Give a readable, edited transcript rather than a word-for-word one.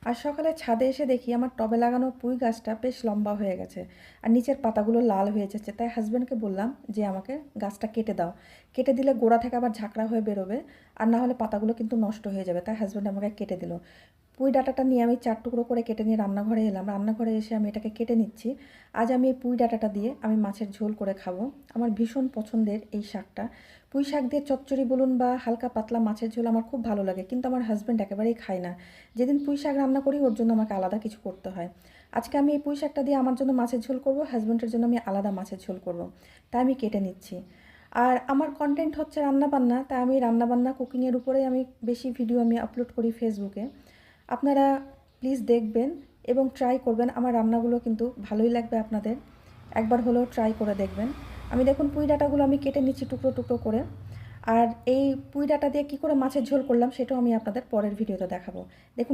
আর সকালে ছাদে এসে দেখি আমার টবে লাগানো পুঁই গাছটা বেশ লম্বা হয়ে গেছে আর নিচের পাতাগুলো লাল হয়ে যাচ্ছে। তাই হাজব্যান্ডকে বললাম যে আমাকে গাছটা কেটে দাও, কেটে দিলে গোড়া থেকে আবার ঝাঁকড়া হয়ে বেরোবে, আর না হলে পাতাগুলো কিন্তু নষ্ট হয়ে যাবে। তাই হাজব্যান্ড আমাকে কেটে দিল। পুঁই ডাঁটাটা নিয়ে আমি 4 টুকরো করে কেটে নিয়ে রান্নাঘরে এলাম। রান্নাঘরে এসে আমি এটাকে কেটে নিচ্ছি। আজ আমি এই পুঁই ডাঁটাটা দিয়ে আমি মাছের ঝোল করে খাবো। আমার ভীষণ পছন্দের এই শাকটা। পুঁই শাক দিয়ে চচ্চড়ি বলুন বা হালকা পাতলা মাছের ঝোল আমার খুব ভালো লাগে, কিন্তু আমার হাজব্যান্ড একেবারেই খায় না। যেদিন পুঁই শাক রান্না করি ওর জন্য আমাকে আলাদা কিছু করতে হয়। আজকে আমি এই পুঁই শাকটা দিয়ে আমার জন্য মাছের ঝোল করব, হাজব্যান্ডের জন্য আমি আলাদা মাছের ঝোল করব। তাই আমি কেটে নিচ্ছি। আর আমার কন্টেন্ট হচ্ছে রান্নাবান্না, তাই আমি রান্নাবান্না কুকিংয়ের উপরেই আমি বেশি ভিডিও আমি আপলোড করি ফেসবুকে। আপনারা প্লিজ দেখবেন এবং ট্রাই করবেন। আমার রান্নাগুলো কিন্তু ভালোই লাগবে আপনাদের, একবার হলেও ট্রাই করে দেখবেন। আমি দেখুন পুঁই ডাঁটাগুলো আমি কেটে নিচ্ছি টুকরো টুকরো করে। আর এই পুঁই ডাঁটা দিয়ে কী করে মাছের ঝোল করলাম সেটাও আমি আপনাদের পরের ভিডিওতে দেখাবো। দেখুন